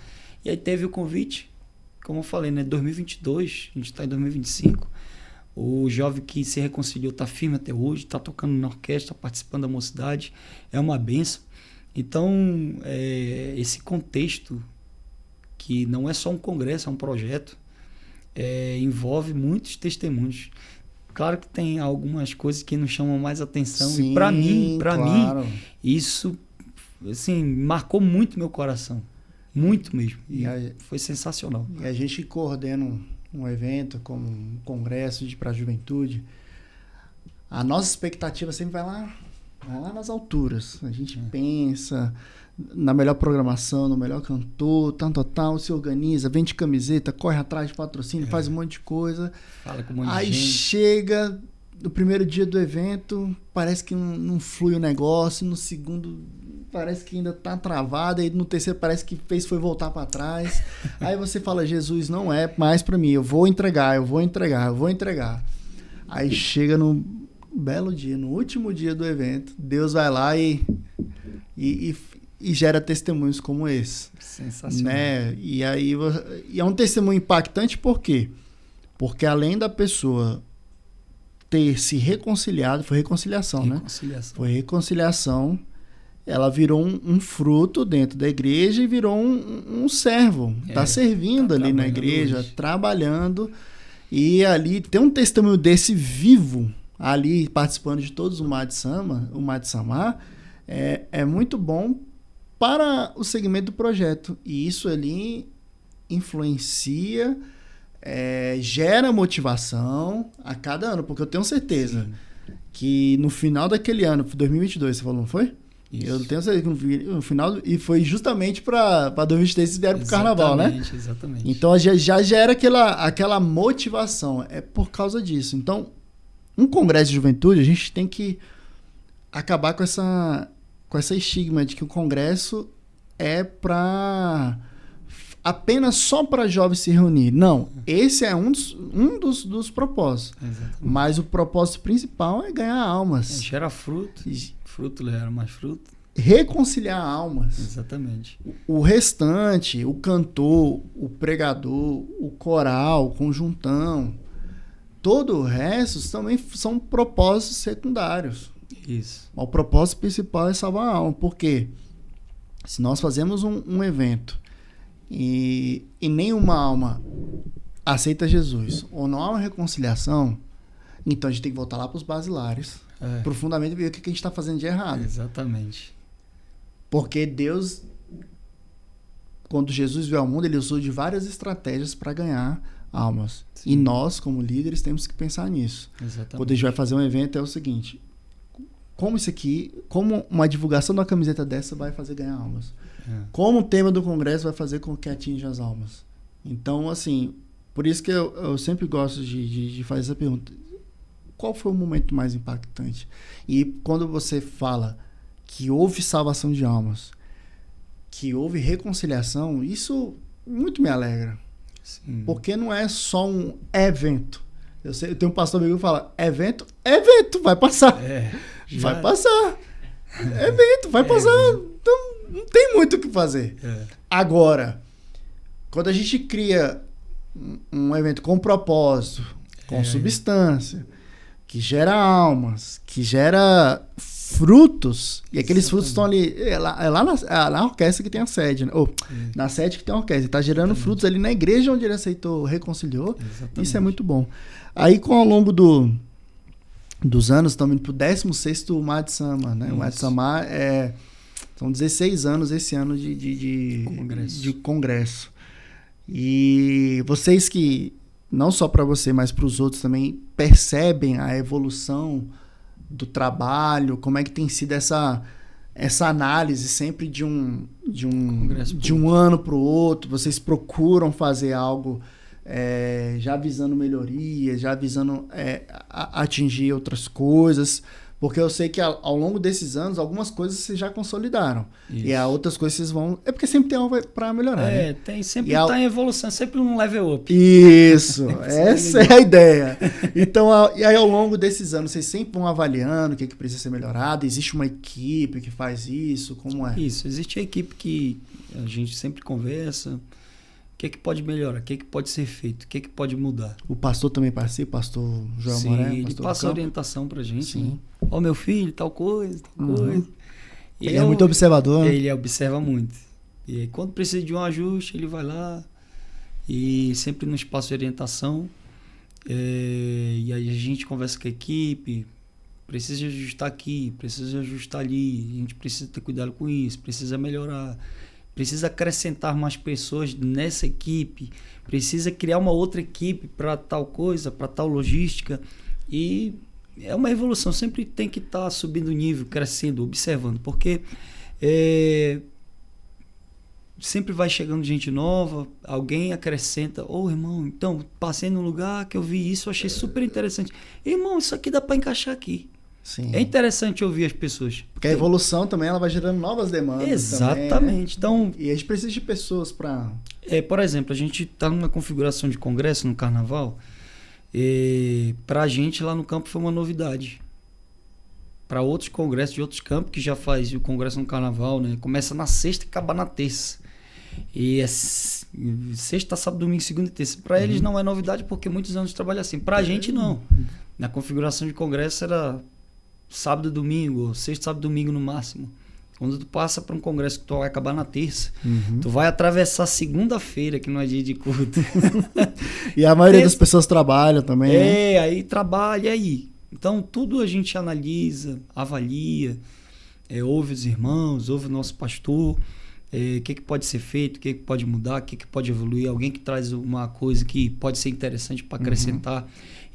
E aí teve o convite, como eu falei, né, 2022, a gente está em 2025, o jovem que se reconciliou está firme até hoje, está tocando na orquestra, participando da mocidade, é uma bênção. Então, esse contexto, que não é só um congresso, é um projeto, envolve muitos testemunhos. Claro que tem algumas coisas que nos chamam mais atenção. Sim, e para mim, claro. isso assim, marcou muito meu coração. Muito mesmo. E foi sensacional. E a gente coordena um evento como um congresso para a juventude. A nossa expectativa sempre vai lá nas alturas. A gente pensa na melhor programação, no melhor cantor, tal, se organiza, vende camiseta, corre atrás de patrocínio, faz um monte de coisa. Fala com um monte de Aí gente. chega no primeiro dia do evento, parece que não flui o negócio, no segundo parece que ainda tá travado, aí no terceiro parece que foi voltar para trás. Aí você fala, Jesus, não é mais para mim, eu vou entregar. Aí chega no belo dia, no último dia do evento, Deus vai lá e gera testemunhos como esse. Sensacional. Né? E aí é um testemunho impactante, por quê? Porque além da pessoa ter se reconciliado, foi reconciliação, né? Foi reconciliação, ela virou um fruto dentro da igreja e virou um servo. Está servindo ali na igreja, hoje, trabalhando. E ali tem um testemunho desse vivo, ali participando de todos o Mad Samar, é muito bom para o segmento do projeto. E isso ali influencia, gera motivação a cada ano, porque eu tenho certeza que no final daquele ano, 2022, você falou, não foi? Isso. Eu tenho certeza que no final, e foi justamente para 2023 vocês vieram para o carnaval, né? Exatamente. Então já gera aquela motivação, é por causa disso. Então, um congresso de juventude, a gente tem que acabar com essa estigma de que o congresso é para apenas só para jovens se reunir. Não, esse é um dos propósitos. Exatamente. Mas o propósito principal é ganhar almas. Gera fruto gera mais fruto. Reconciliar almas. Exatamente. O restante, o cantor, o pregador, o coral, o conjuntão, todo o resto também são propósitos secundários. Isso. O propósito principal é salvar a alma. Por quê? Se nós fazemos um evento e nenhuma alma aceita Jesus, ou não há uma reconciliação, então a gente tem que voltar lá para os basilares, profundamente ver o que a gente está fazendo de errado. Exatamente. Porque Deus, quando Jesus veio ao mundo, ele usou de várias estratégias para ganhar almas. Sim. E nós, como líderes, temos que pensar nisso. Exatamente. Quando a gente vai fazer um evento, é o seguinte: como uma divulgação de uma camiseta dessa vai fazer ganhar almas? Como o tema do congresso vai fazer com que atinja as almas? Então, assim, por isso que eu sempre gosto de fazer essa pergunta. Qual foi o momento mais impactante? E quando você fala que houve salvação de almas, que houve reconciliação, isso muito me alegra. Sim. Porque não é só um evento. Eu tenho um pastor amigo que fala, evento, vai passar. Vai passar. Evento, vai passar. Então, não tem muito o que fazer. Agora, quando a gente cria um evento com propósito, com substância, que gera almas, que gera frutos, e aqueles frutos estão ali, lá na orquestra que tem a sede, né? Na sede que tem a orquestra, está gerando frutos ali na igreja onde ele aceitou, reconciliou. Exatamente. Isso é muito bom. Aí, ao longo dos anos, estamos indo para o 16º Mad Samar, né? Isso. O Mad Samar são 16 anos esse ano de congresso. E vocês que, não só para você, mas para os outros também, percebem a evolução do trabalho, como é que tem sido essa análise sempre de um ano para o outro, vocês procuram fazer algo já visando melhoria, já visando atingir outras coisas, porque eu sei que ao longo desses anos algumas coisas vocês já consolidaram. Isso. E há outras coisas vocês vão... É porque sempre tem algo para melhorar, né? Sempre está em evolução, sempre um level up. Isso, essa é a ideia. Então, e aí ao longo desses anos vocês sempre vão avaliando o que precisa ser melhorado, existe uma equipe que faz isso, como é? Isso, existe a equipe que a gente sempre conversa, o que pode melhorar, o que pode ser feito, o que pode mudar. O pastor também participa, pastor João Moré? Sim, ele passa orientação pra gente. Sim. Né? Meu filho, tal coisa. Ele é muito observador, né? Ele observa muito. E aí, quando precisa de um ajuste, ele vai lá e sempre no espaço de orientação. E aí a gente conversa com a equipe, precisa ajustar aqui, precisa ajustar ali, a gente precisa ter cuidado com isso, precisa melhorar, precisa acrescentar mais pessoas nessa equipe, precisa criar uma outra equipe para tal coisa, para tal logística. E é uma evolução, sempre tem que estar subindo o nível, crescendo, observando, porque sempre vai chegando gente nova, alguém acrescenta, irmão, então, passei num lugar que eu vi isso, eu achei super interessante. Irmão, isso aqui dá para encaixar aqui. Sim. É interessante ouvir as pessoas. Porque a evolução também, ela vai gerando novas demandas. Exatamente. Também, né? Então, e a gente precisa de pessoas para... por exemplo, a gente está numa configuração de congresso no Carnaval, para a gente lá no campo foi uma novidade. Para outros congressos de outros campos que já faz o congresso no Carnaval, né? Começa na sexta e acaba na terça. E é sexta, sábado, domingo, segunda e terça. Para eles não é novidade porque muitos anos trabalham assim. Para a gente não. Na configuração de congresso era sábado, domingo, sexta, sábado, domingo no máximo. Quando tu passa para um congresso que tu vai acabar na terça, tu vai atravessar segunda-feira, que não é dia de culto. E a maioria das pessoas trabalha também, né? Aí trabalha aí. Então tudo a gente analisa, avalia, ouve os irmãos, ouve o nosso pastor. O que pode ser feito, o que pode mudar, o que pode evoluir, alguém que traz uma coisa que pode ser interessante para acrescentar.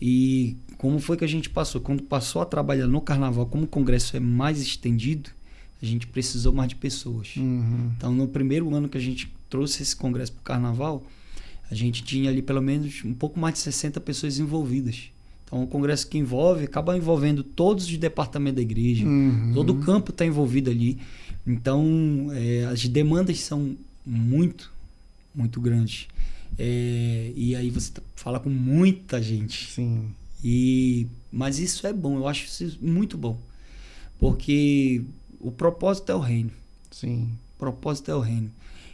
E como foi que a gente passou? Quando passou a trabalhar no Carnaval, como o congresso é mais estendido, a gente precisou mais de pessoas. Então, no primeiro ano que a gente trouxe esse congresso para o Carnaval, a gente tinha ali pelo menos um pouco mais de 60 pessoas envolvidas. Então, um congresso que acaba envolvendo todos os departamentos da igreja, todo o campo está envolvido ali. Então, as demandas são muito, muito grandes. E aí você fala com muita gente. Sim. Mas isso é bom, eu acho isso muito bom. Porque o propósito é o reino. Sim. O propósito é o reino.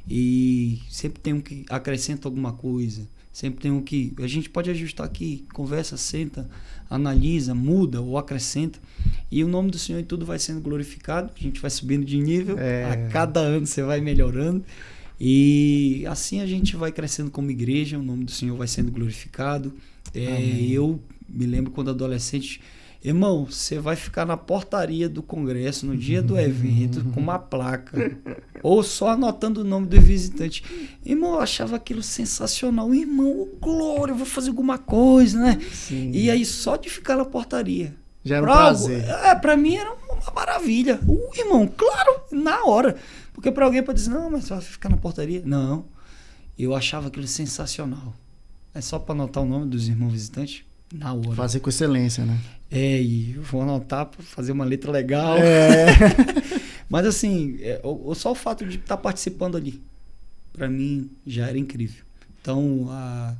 E sempre tem um que acrescenta alguma coisa. Sempre tem um que... A gente pode ajustar aqui, conversa, senta, analisa, muda ou acrescenta. E o nome do Senhor em tudo vai sendo glorificado. A gente vai subindo de nível. A cada ano você vai melhorando. E assim a gente vai crescendo como igreja. O nome do Senhor vai sendo glorificado. Eu me lembro quando adolescente... Irmão, você vai ficar na portaria do congresso no dia do evento com uma placa. Ou só anotando o nome do visitante. Irmão, eu achava aquilo sensacional. Irmão, glória, eu vou fazer alguma coisa, né? Sim. E aí só de ficar na portaria. Já era um prazer. Pra mim era uma maravilha. Irmão, claro, na hora. Porque pra alguém pode dizer, não, mas você vai ficar na portaria. Não, eu achava aquilo sensacional. É só pra anotar o nome dos irmãos visitantes na hora. Fazer com excelência, né? E eu vou anotar para fazer uma letra legal. Mas assim, só o fato de estar participando ali, para mim, já era incrível. Então,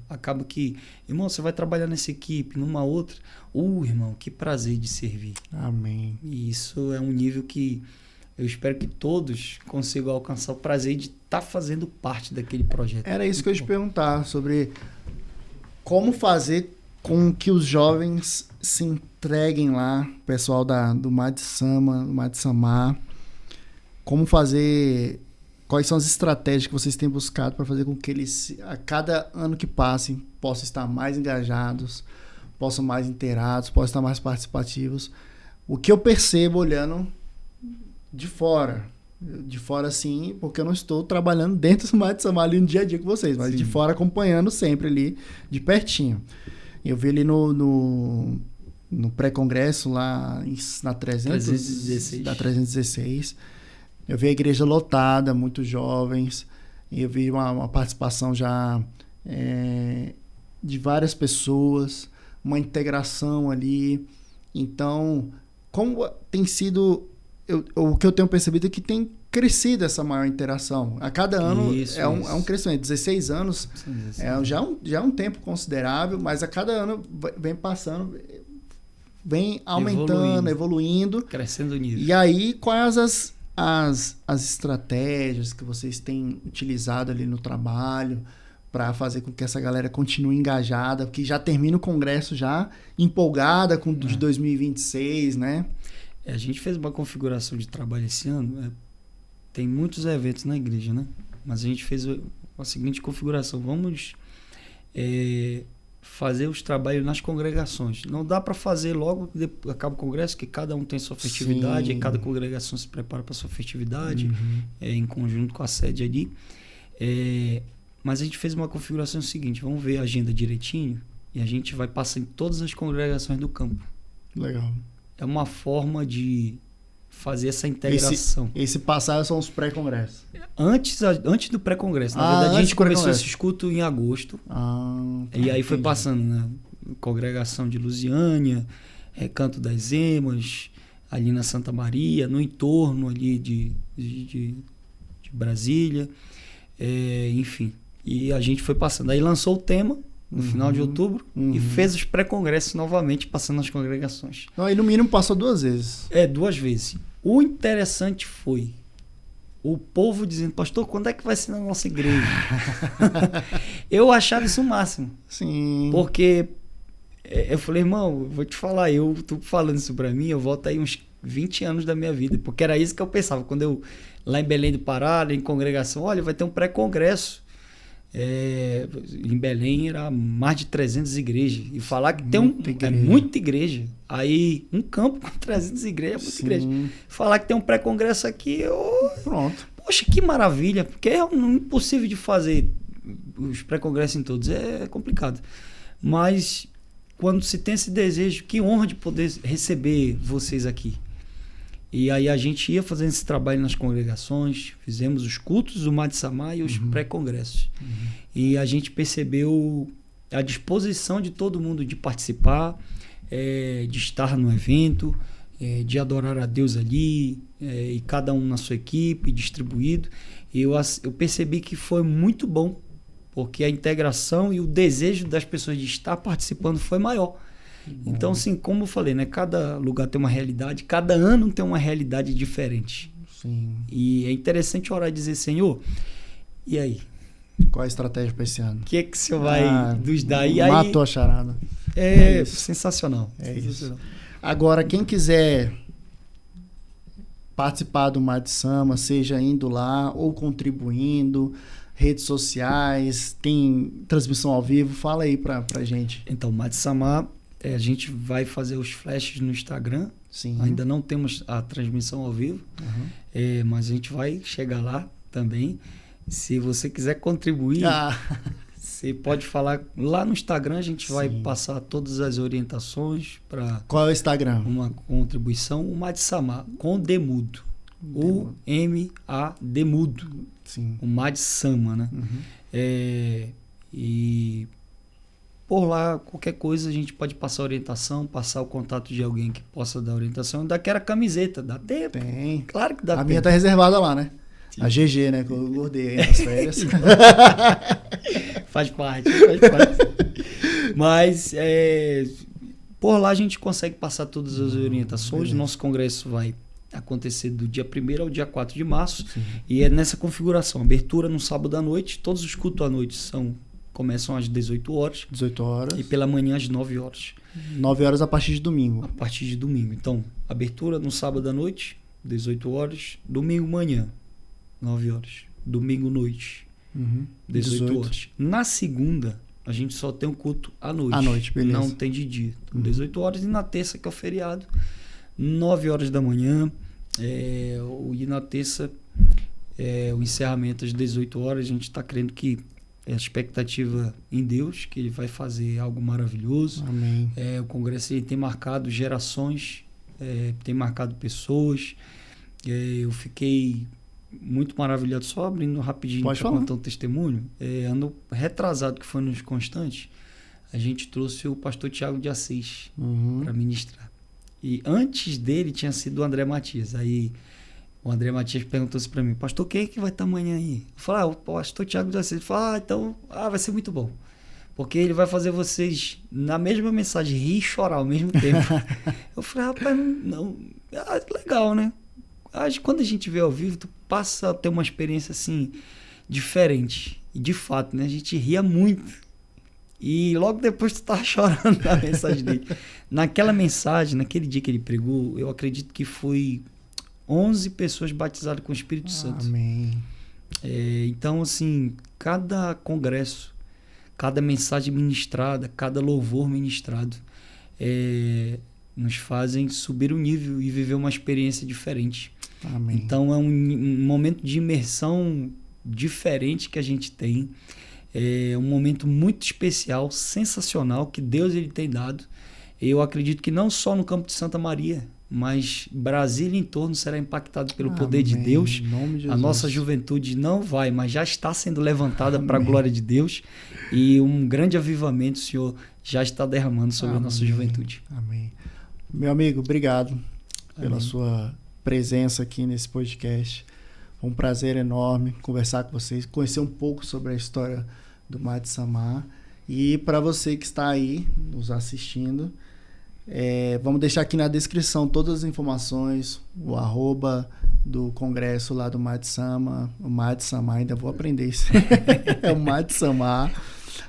acaba que, irmão, você vai trabalhar nessa equipe, numa outra. Irmão, que prazer de servir. Amém. E isso é um nível que eu espero que todos consigam alcançar o prazer de estar fazendo parte daquele projeto. Era isso que eu ia te perguntar, sobre como fazer com que os jovens se entreguem lá, o pessoal do Madsamar, como fazer, quais são as estratégias que vocês têm buscado para fazer com que eles, a cada ano que passem, possam estar mais engajados, possam mais inteirados, possam estar mais participativos. O que eu percebo olhando de fora sim, porque eu não estou trabalhando dentro do Madsamar ali no dia a dia com vocês, mas de fora acompanhando sempre ali, de pertinho. Eu vi ali no pré-congresso lá na 316. Eu vi a igreja lotada, muitos jovens. Eu vi uma participação já de várias pessoas, uma integração ali. Então, como tem sido... o que eu tenho percebido é que tem crescido essa maior interação. A cada ano é um crescimento. 16 anos já é um tempo considerável, mas a cada ano vem passando, vem aumentando, evoluindo. Crescendo o nível. E aí, quais as estratégias que vocês têm utilizado ali no trabalho para fazer com que essa galera continue engajada, que já termina o congresso já empolgada com o de 2026, né? A gente fez uma configuração de trabalho esse ano. Tem muitos eventos na igreja, né? Mas a gente fez a seguinte configuração. Vamos fazer os trabalhos nas congregações. Não dá para fazer logo que acaba o congresso, que cada um tem sua festividade, e cada congregação se prepara para sua festividade, em conjunto com a sede ali. Mas a gente fez uma configuração seguinte: vamos ver a agenda direitinho e a gente vai passar em todas as congregações do campo. Legal. É uma forma de fazer essa integração. Esse passar são os pré-congressos. Antes do pré-congresso. Na verdade, a gente começou esse escuto em agosto. E aí foi passando, né? Congregação de Lusiânia, Recanto das Emas, ali na Santa Maria, no entorno ali de Brasília, enfim. E a gente foi passando. Aí lançou o tema no final de outubro e fez os pré-congressos novamente, passando nas congregações. Então, aí no mínimo passou 2 vezes. 2 vezes. O interessante foi o povo dizendo: pastor, quando é que vai ser na nossa igreja? Eu achava isso o máximo. Sim. Porque eu falei: irmão, vou te falar, eu tô falando isso pra mim, eu volto aí uns 20 anos da minha vida. Porque era isso que eu pensava. Quando eu, lá em Belém do Pará, em congregação, olha, vai ter um pré-congresso. Em Belém era mais de 300 igrejas. E falar que muita igreja. Aí, um campo com 300 igrejas é muita igreja. Falar que tem um pré-congresso aqui, pronto. Poxa, que maravilha. Porque é impossível de fazer os pré-congressos em todos. É complicado. Mas, quando se tem esse desejo, que honra de poder receber vocês aqui. E aí a gente ia fazendo esse trabalho nas congregações, fizemos os cultos do Madi Samar e os pré-congressos. E a gente percebeu a disposição de todo mundo de participar, de estar no evento, de adorar a Deus ali, e cada um na sua equipe, distribuído. E eu percebi que foi muito bom, porque a integração e o desejo das pessoas de estar participando foi maior. Então, assim, como eu falei, né? Cada lugar tem uma realidade, cada ano tem uma realidade diferente. Sim. E é interessante orar e dizer: Senhor, e aí? Qual a estratégia para esse ano? O que é que o Senhor vai nos dar? E matou a charada. É sensacional. Isso. Agora, quem quiser participar do Madi Sama, seja indo lá ou contribuindo, redes sociais, tem transmissão ao vivo, fala aí pra gente. Então, o Madi Samar, a gente vai fazer os flashes no Instagram. Sim. Ainda não temos a transmissão ao vivo, mas a gente vai chegar lá também. Se você quiser contribuir, você pode falar lá no Instagram. A gente vai passar todas as orientações para... Qual é o Instagram? Uma contribuição. O Madi Samar, com Demudo. O M-A Demudo. Sim. O Madi Sama, né? E por lá, qualquer coisa, a gente pode passar orientação, passar o contato de alguém que possa dar orientação. Daquela camiseta, dá tempo? Tem. Claro que dá tempo. A minha tá reservada lá, né? Sim. A GG, né? Que eu engordei aí nas férias. Faz parte. Mas por lá a gente consegue passar todas as orientações. Nosso congresso vai acontecer do dia 1º ao dia 4 de março. Sim. E é nessa configuração. Abertura no sábado à noite. Todos os cultos à noite começam às 18 horas. 18 horas. E pela manhã às 9 horas. 9 horas a partir de domingo. A partir de domingo. Então, abertura no sábado à noite, 18 horas. Domingo manhã, 9 horas. Domingo noite, 18 horas. Na segunda, a gente só tem um culto à noite. À noite, beleza. Não tem de dia. Então, 18 horas. E na terça, que é o feriado, 9 horas da manhã. E na terça, o encerramento às 18 horas. A gente está crendo que a expectativa em Deus, que Ele vai fazer algo maravilhoso. Amém. O congresso ele tem marcado gerações, tem marcado pessoas. Eu fiquei muito maravilhado, só abrindo rapidinho para contar um testemunho. Ano retrasado, que foi nos Constantes, a gente trouxe o pastor Tiago de Assis para ministrar. E antes dele tinha sido o André Matias. Aí o André Matias perguntou-se para mim: pastor, quem é que vai estar amanhã aí? Eu falei: o pastor Tiago de Assis. Ele falou: então vai ser muito bom. Porque ele vai fazer vocês, na mesma mensagem, rir e chorar ao mesmo tempo. Eu falei: rapaz, não. Legal, né? Quando a gente vê ao vivo, tu passa a ter uma experiência assim, diferente. E de fato, né? A gente ria muito. E logo depois tu tava chorando na mensagem dele. Naquela mensagem, naquele dia que ele pregou, eu acredito que foi 11 pessoas batizadas com o Espírito Santo. Amém. Então, assim, cada congresso, cada mensagem ministrada, cada louvor ministrado, nos fazem subir o nível e viver uma experiência diferente. Amém. Então, é um momento de imersão diferente que a gente tem. É um momento muito especial, sensacional, que Deus ele tem dado. Eu acredito que não só no campo de Santa Maria, mas Brasília em torno será impactado pelo poder de Deus. Em nome de Jesus. A nossa juventude não vai, mas já está sendo levantada para a glória de Deus. E um grande avivamento o Senhor já está derramando sobre a nossa juventude. Amém. Meu amigo, obrigado pela Amém. sua presença aqui nesse podcast. Foi um prazer enorme conversar com vocês, conhecer um pouco sobre a história do Madi Samar. E para você que está aí nos assistindo, vamos deixar aqui na descrição todas as informações, o @ do congresso lá do Madi Samar, o Madi Samar, ainda vou aprender isso. É o Madi Samar.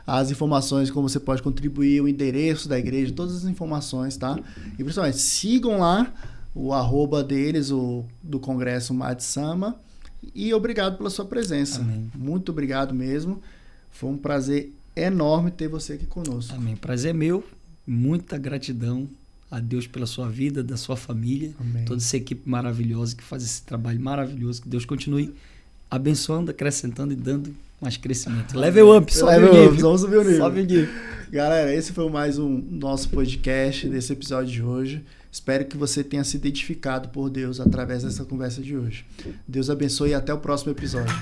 As informações, como você pode contribuir, o endereço da igreja, todas as informações, tá? E principalmente, sigam lá o @ deles, do congresso Madi Samar. E obrigado pela sua presença. Amém. Muito obrigado mesmo. Foi um prazer enorme ter você aqui conosco. Amém. Prazer é meu. Muita gratidão a Deus pela sua vida, da sua família. Amém. Toda essa equipe maravilhosa que faz esse trabalho maravilhoso. Que Deus continue abençoando, acrescentando e dando mais crescimento. Level up, sobe o nível. Vamos subir o nível. Sobe o nível. Galera, esse foi mais um nosso podcast desse episódio de hoje. Espero que você tenha se identificado por Deus através dessa conversa de hoje. Deus abençoe e até o próximo episódio.